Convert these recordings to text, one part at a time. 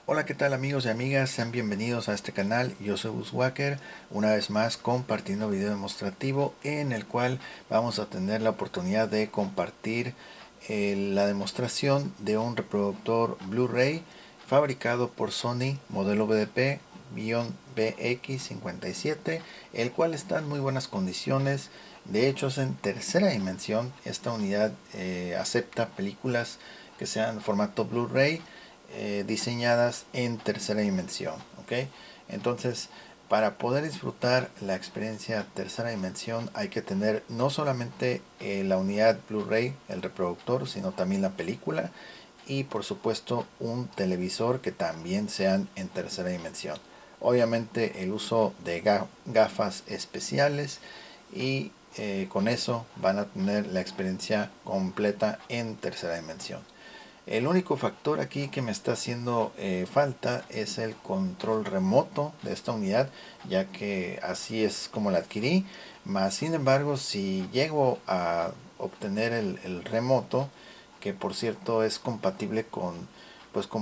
Hola, ¿qué tal amigos y amigas? Sean bienvenidos a este canal. Yo soy Buswacker, una vez más compartiendo video demostrativo en el cual vamos a tener la oportunidad de compartir la demostración de un reproductor Blu-ray fabricado por Sony, modelo BDP-BX57, el cual está en muy buenas condiciones. De hecho, es en tercera dimensión. Esta unidad acepta películas que sean formato Blu-ray, diseñadas en tercera dimensión. ¿Ok? Entonces, para poder disfrutar la experiencia tercera dimensión hay que tener no solamente la unidad Blu-ray, el reproductor, sino también la película y por supuesto un televisor que también sean en tercera dimensión. Obviamente el uso de gafas especiales y con eso van a tener la experiencia completa en tercera dimensión. El único factor aquí que me está haciendo falta es el control remoto de esta unidad, ya que así es como la adquirí. Más sin embargo, si llego a obtener el remoto, que por cierto es compatible con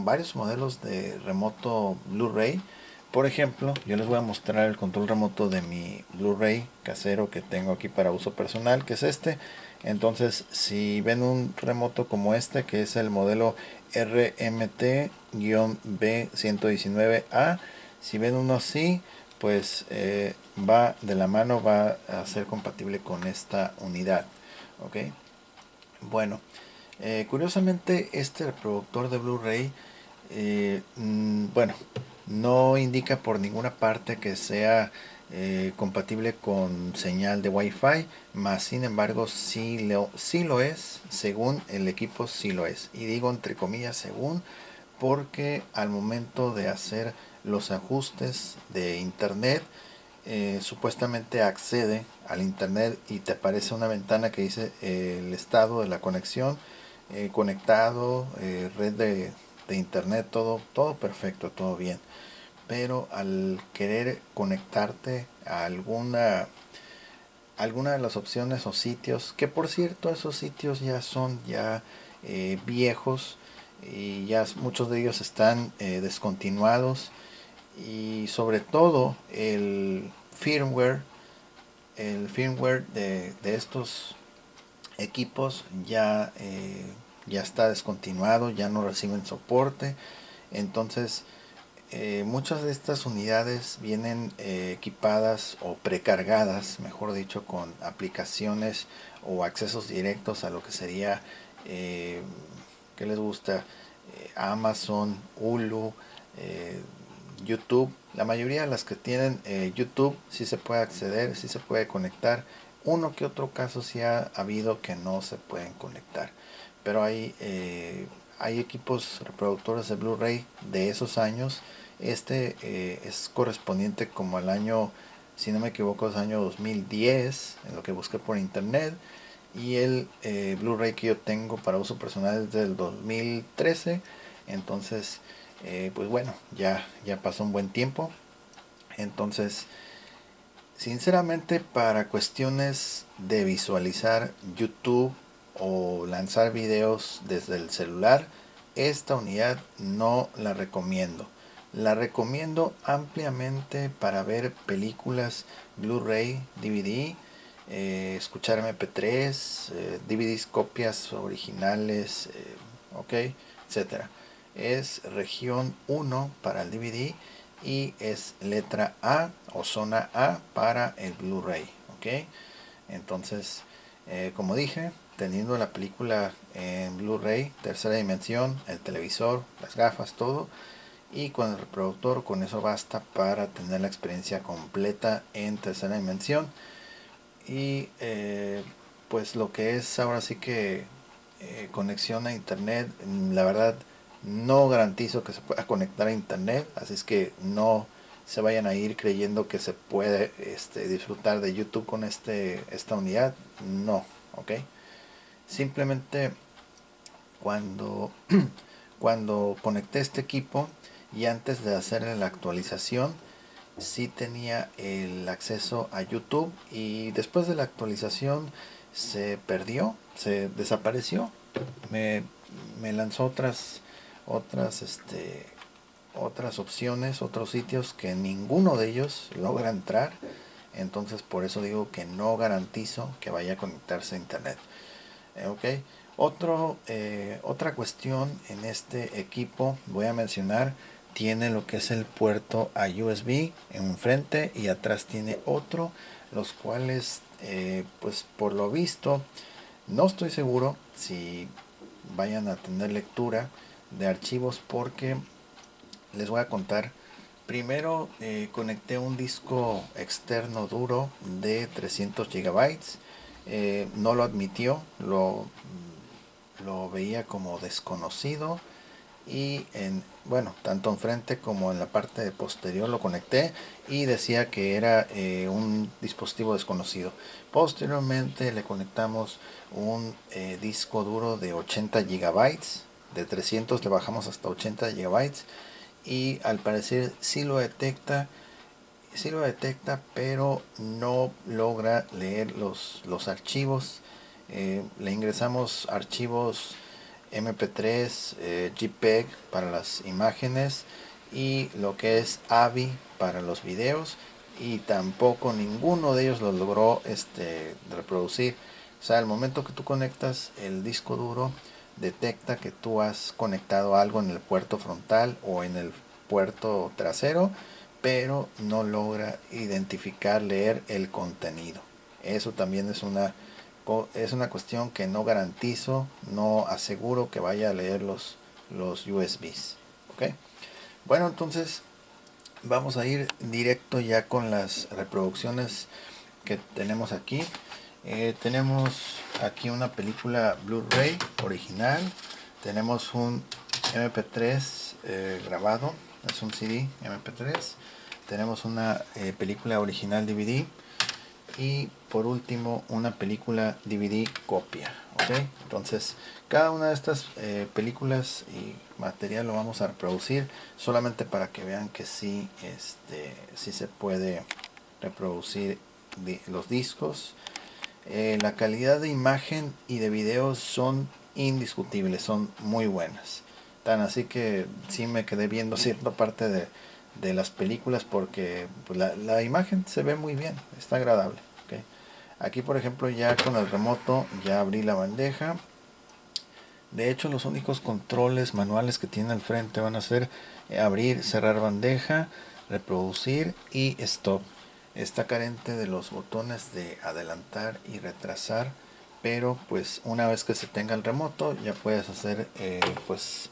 varios modelos de remoto Blu-ray. Por ejemplo, yo les voy a mostrar el control remoto de mi Blu-ray casero que tengo aquí para uso personal, que es este. Entonces, si ven un remoto como este, que es el modelo RMT-B119A, si ven uno así, pues va de la mano, va a ser compatible con esta unidad. ¿Ok? Bueno, curiosamente este reproductor de Blu-ray, bueno, no indica por ninguna parte que sea compatible con señal de Wi-Fi, más sin embargo sí lo es, según el equipo sí lo es. Y digo entre comillas según, porque al momento de hacer los ajustes de internet, supuestamente accede al internet y te aparece una ventana que dice el estado de la conexión, conectado, red de internet, todo perfecto, todo bien. Pero al querer conectarte a alguna de las opciones o sitios, que por cierto esos sitios ya son viejos y ya muchos de ellos están descontinuados, y sobre todo el firmware de estos equipos ya está descontinuado, ya no reciben soporte. Entonces muchas de estas unidades vienen equipadas o precargadas, mejor dicho, con aplicaciones o accesos directos a lo que sería, eh, ¿qué les gusta? Amazon, Hulu, eh, YouTube. La mayoría de las que tienen YouTube sí se puede acceder, sí se puede conectar. Uno que otro caso sí ha habido que no se pueden conectar. Pero hay equipos reproductores de Blu-ray de esos años. Este es correspondiente como al año, si no me equivoco, es año 2010, en lo que busqué por internet. Y el Blu-ray que yo tengo para uso personal es del 2013. Entonces, pues bueno, ya pasó un buen tiempo. Entonces, sinceramente, para cuestiones de visualizar YouTube o lanzar videos desde el celular, esta unidad no la recomiendo. La recomiendo ampliamente para ver películas Blu-ray, DVD, escuchar MP3, DVDs, copias originales, ok, etcétera. Es región 1 para el DVD y es letra A o zona A para el Blu-ray. ¿Ok? Entonces, como dije, teniendo la película en Blu-ray, tercera dimensión, el televisor, las gafas, todo, y con el reproductor, con eso basta para tener la experiencia completa en tercera dimensión. Y pues lo que es ahora sí que conexión a internet, la verdad no garantizo que se pueda conectar a internet, así es que no se vayan a ir creyendo que se puede disfrutar de YouTube con esta unidad. No, ok. Simplemente cuando cuando conecté este equipo y antes de hacerle la actualización, sí tenía el acceso a YouTube, y después de la actualización se perdió, se desapareció. Me, me lanzó otras otras opciones, otros sitios que ninguno de ellos logra entrar. Entonces por eso digo que no garantizo que vaya a conectarse a internet. Ok. Otra cuestión en este equipo voy a mencionar, tiene lo que es el puerto a USB enfrente y atrás tiene otro, los cuales pues por lo visto no estoy seguro si vayan a tener lectura de archivos, porque les voy a contar. Primero conecté un disco externo duro de 300 gigabytes. No lo admitió, lo veía como desconocido, y bueno, tanto enfrente como en la parte de posterior lo conecté y decía que era un dispositivo desconocido. Posteriormente le conectamos un disco duro de 80 gigabytes, de 300 le bajamos hasta 80 gigabytes, y al parecer sí lo detecta, pero no logra leer los archivos. Le ingresamos archivos MP3, JPEG para las imágenes y lo que es AVI para los videos, y tampoco ninguno de ellos lo logró reproducir. O sea, al momento que tú conectas el disco duro, detecta que tú has conectado algo en el puerto frontal o en el puerto trasero, pero no logra identificar, leer el contenido. Eso también es una cuestión que no garantizo, no aseguro que vaya a leer los USBs. ¿Ok? Bueno, entonces vamos a ir directo ya con las reproducciones que tenemos aquí. Tenemos aquí una película Blu-ray original. Tenemos un MP3 grabado, es un CD MP3. Tenemos una película original DVD. Y por último una película DVD copia. ¿Ok? Entonces cada una de estas películas y material lo vamos a reproducir solamente para que vean que sí, sí se puede reproducir los discos. La calidad de imagen y de video son indiscutibles, son muy buenas. Tan así que sí me quedé viendo cierta parte de las películas, porque pues, la imagen se ve muy bien, está agradable. ¿Okay? Aquí por ejemplo ya con el remoto ya abrí la bandeja. De hecho los únicos controles manuales que tiene al frente van a ser abrir, cerrar bandeja, reproducir y stop. Está carente de los botones de adelantar y retrasar, pero pues una vez que se tenga el remoto ya puedes hacer pues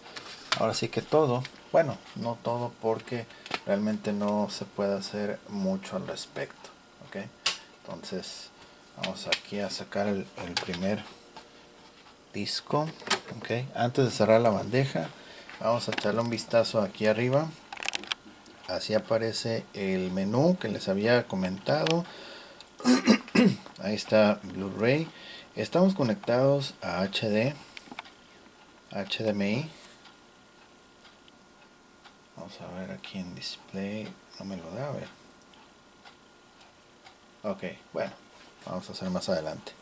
ahora sí que todo. Bueno, no todo, porque realmente no se puede hacer mucho al respecto. ¿Ok? Entonces vamos aquí a sacar el primer disco. ¿Ok? Antes de cerrar la bandeja vamos a echarle un vistazo aquí arriba. Así aparece el menú que les había comentado. Ahí está Blu-ray. Estamos conectados a HDMI. Vamos a ver aquí en display. No me lo da, a ver. Ok, bueno, vamos a hacer más adelante.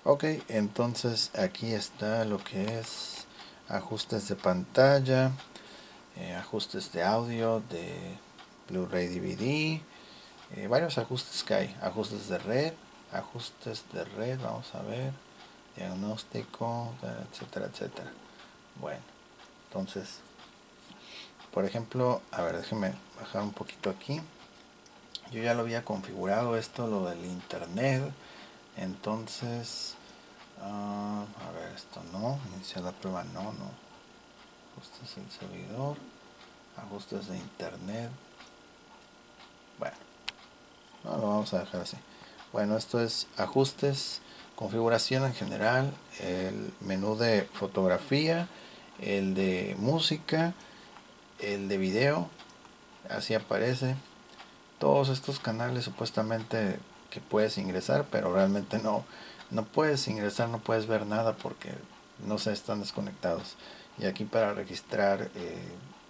Ok, entonces aquí está lo que es ajustes de pantalla, ajustes de audio, de Blu-ray DVD, varios ajustes que hay, ajustes de red, vamos a ver, diagnóstico, etcétera, etcétera. Bueno, entonces, por ejemplo, a ver, déjenme bajar un poquito aquí. Yo ya lo había configurado esto, lo del internet. Entonces, a ver, esto no, iniciar la prueba, no. Ajustes del servidor, ajustes de internet. Bueno, no, lo vamos a dejar así. Bueno, esto es ajustes, configuración en general, el menú de fotografía, el de música, el de video, así aparece. Todos estos canales supuestamente que puedes ingresar, pero realmente no puedes ingresar, no puedes ver nada porque no se están desconectados. Y aquí para registrar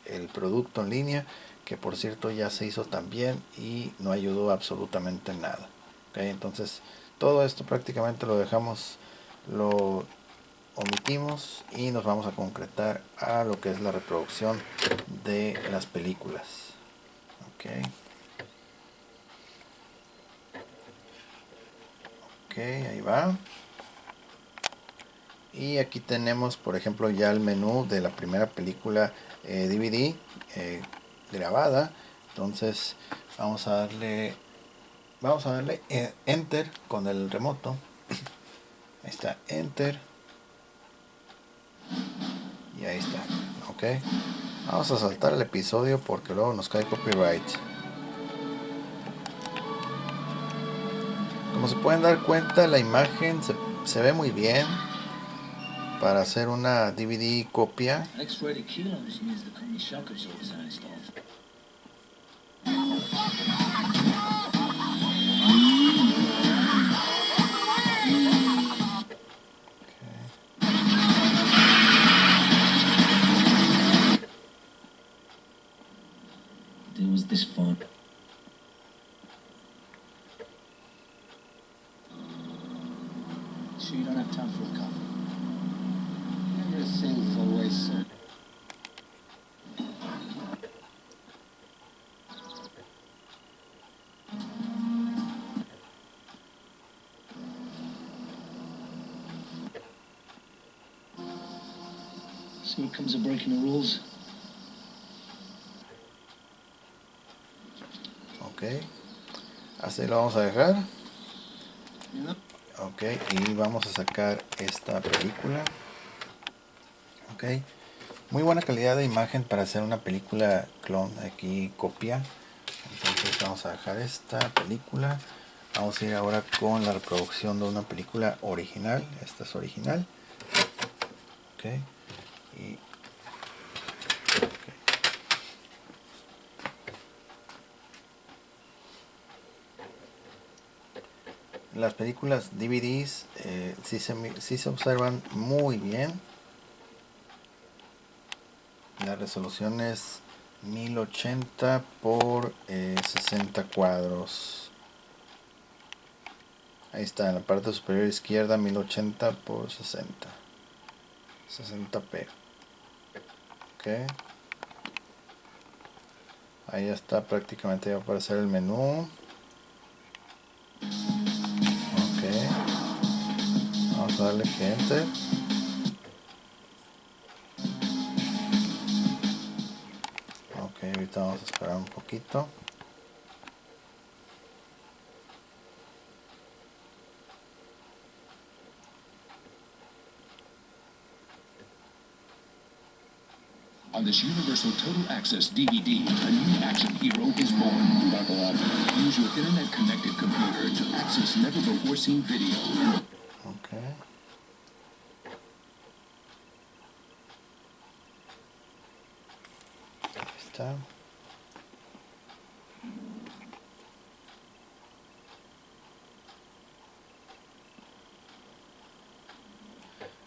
el producto en línea, que por cierto ya se hizo también y no ayudó absolutamente nada. ¿Okay? Entonces todo esto prácticamente lo dejamos, lo omitimos y nos vamos a concretar a lo que es la reproducción de las películas. Ok, ahí va. Y aquí tenemos, por ejemplo, ya el menú de la primera película DVD grabada. Entonces vamos a darle enter con el remoto. Ahí está, enter. Y ahí está. Ok. Vamos a saltar el episodio porque luego nos cae copyright. Como se pueden dar cuenta, la imagen se ve muy bien para hacer una DVD copia. Was this fun? Sure you don't have time for a coffee? Everything's always so. See what comes of breaking the rules. Ok, así lo vamos a dejar. Ok, y vamos a sacar esta película. Ok, muy buena calidad de imagen para hacer una película clon, aquí copia. Entonces vamos a dejar esta película. Vamos a ir ahora con la reproducción de una película original. Esta es original. Ok, y las películas DVDs sí se observan muy bien. La resolución es 1080 por 60 cuadros. Ahí está, en la parte superior izquierda, 1080 por 60. 60p. Ok. Ahí ya está, prácticamente va a aparecer el menú. Ok. Vamos a darle que enter. Ok, ahorita vamos a esperar un poquito. On this Universal Total Access DVD, a new action hero is born. Buckle up. Use your internet-connected computer to access never-before-seen video. Okay. Ahí está.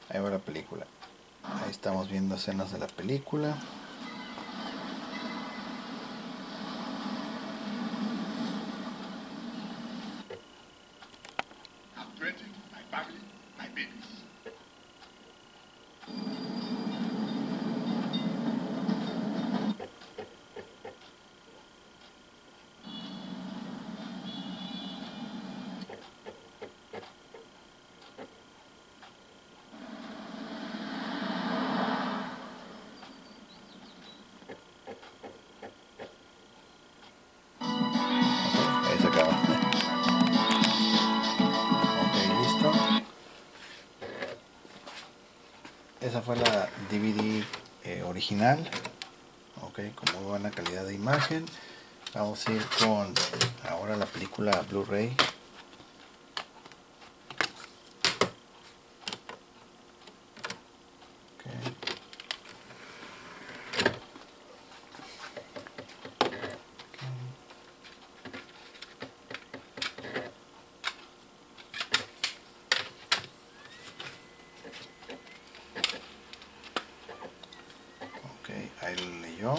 Ahí va la película. Ahí estamos viendo escenas de la película. Ahí se acaba. Ok, listo. Esa fue la DVD original. Ok, con muy buena calidad de imagen. Vamos a ir con ahora la película Blu-ray. Ok, ahí lo leyó.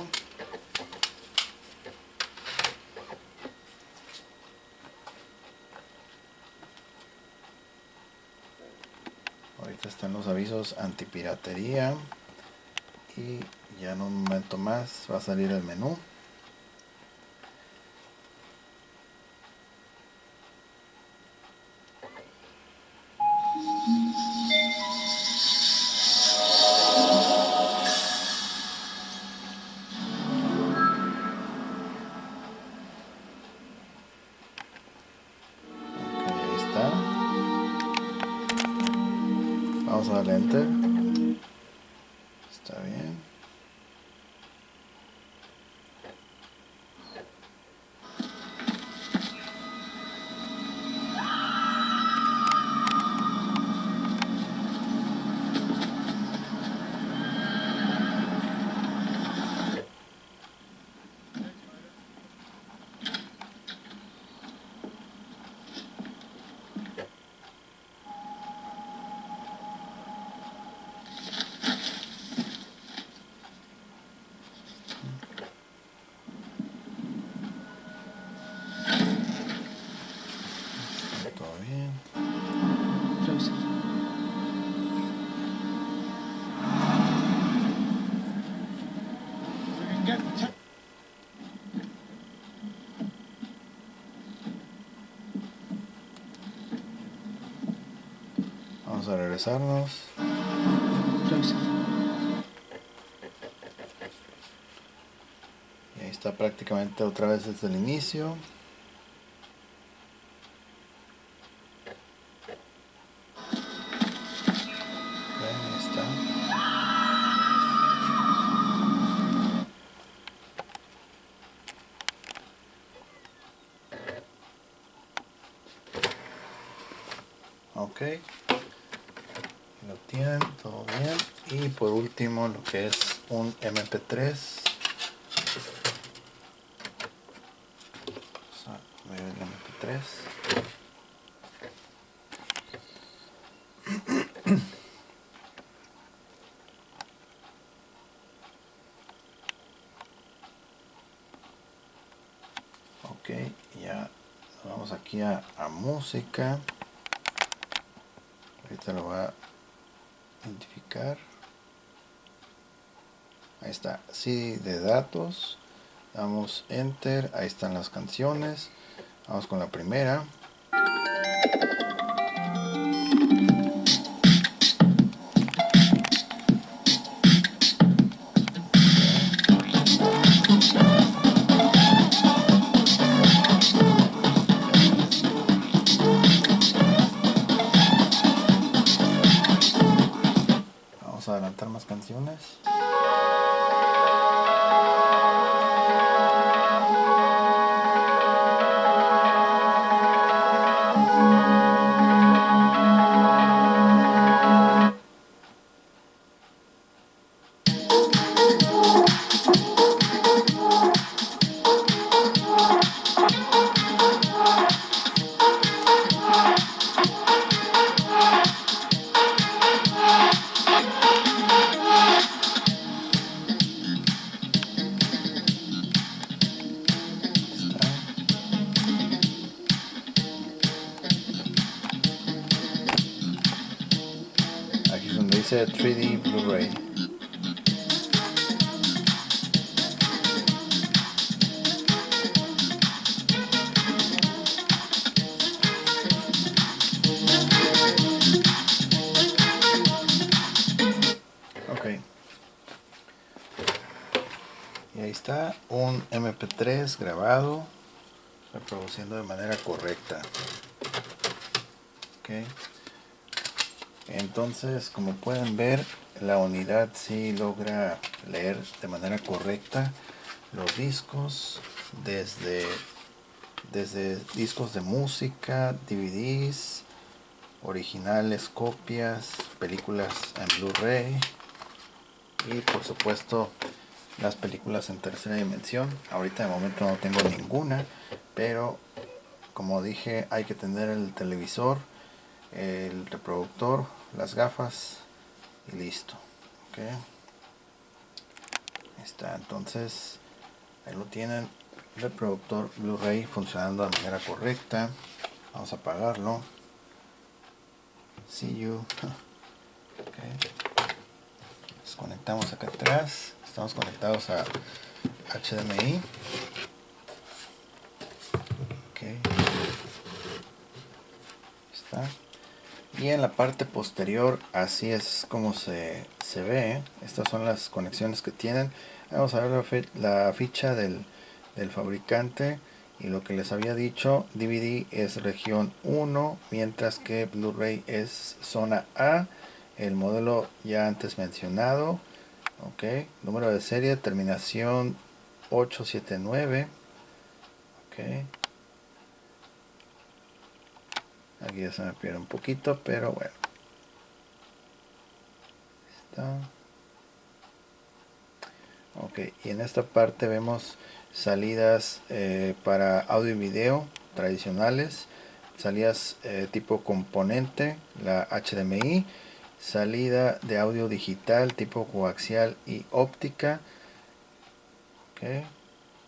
están los avisos antipiratería y ya en un momento más va a salir el menú. Ok, ahí está. Vamos a darle enter. Está bien. Está todo bien. Joseph. Vamos a regresarnos. Joseph. Y ahí está prácticamente otra vez desde el inicio. Ahí está. Ok, lo tienen todo bien. Y por último lo que es un MP3. Vamos a ver el MP3. Ok, ya vamos aquí a música. Ahorita lo va a identificar. Ahí está, CD de datos. Damos enter, ahí están las canciones. Vamos con la primera. Vamos a adelantar más canciones. Aquí es donde dice 3D Blu-ray. Ok. Y ahí está un MP3 grabado, reproduciendo de manera correcta. Ok. Entonces, como pueden ver, la unidad sí logra leer de manera correcta los discos desde discos de música, DVDs, originales, copias, películas en Blu-ray y por supuesto las películas en tercera dimensión. Ahorita de momento no tengo ninguna, pero como dije, hay que tener el televisor, el reproductor, las gafas y listo. Ok, ahí está. Entonces ahí lo tienen, el reproductor Blu-ray funcionando de manera correcta. Vamos a apagarlo. See you. Okay. Desconectamos acá atrás. Estamos conectados a HDMI. Okay. Está. Y en la parte posterior así es como se ve. Estas son las conexiones que tienen. Vamos a ver la ficha del fabricante. Y lo que les había dicho, DVD es región 1, mientras que Blu-ray es zona A. El modelo ya antes mencionado. Ok, número de serie, terminación 879. Ok, aquí ya se me pierde un poquito, pero bueno. Está. Ok, y en esta parte vemos salidas para audio y video tradicionales, salidas tipo componente, la HDMI, salida de audio digital tipo coaxial y óptica. Okay.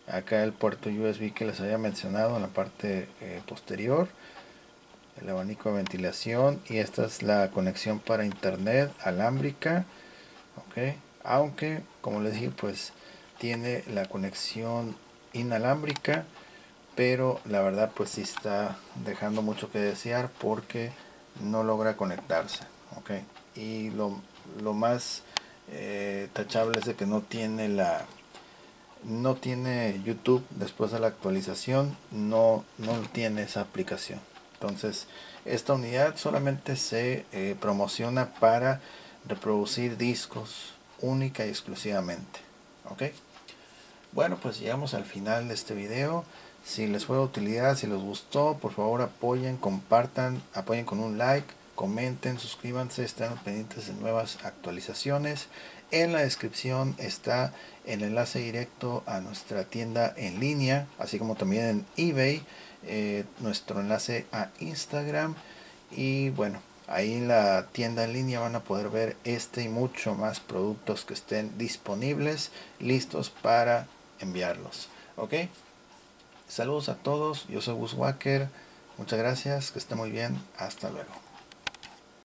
Acá el puerto USB que les había mencionado en la parte posterior, el abanico de ventilación, y esta es la conexión para internet alámbrica. Okay. Aunque como les dije, pues tiene la conexión inalámbrica, pero la verdad pues sí está dejando mucho que desear porque no logra conectarse. Okay. Y lo más tachable es de que no tiene YouTube. Después de la actualización no tiene esa aplicación. Entonces esta unidad solamente se promociona para reproducir discos única y exclusivamente. Ok, bueno, pues llegamos al final de este video. Si les fue de utilidad, si les gustó, por favor apoyen, compartan, apoyen con un like, comenten, suscríbanse, estén pendientes de nuevas actualizaciones. En la descripción está el enlace directo a nuestra tienda en línea, así como también en eBay, nuestro enlace a Instagram. Y bueno, ahí en la tienda en línea van a poder ver este y mucho más productos que estén disponibles, listos para enviarlos. Ok, saludos a todos, yo soy Gus Walker, muchas gracias, que esté muy bien, hasta luego.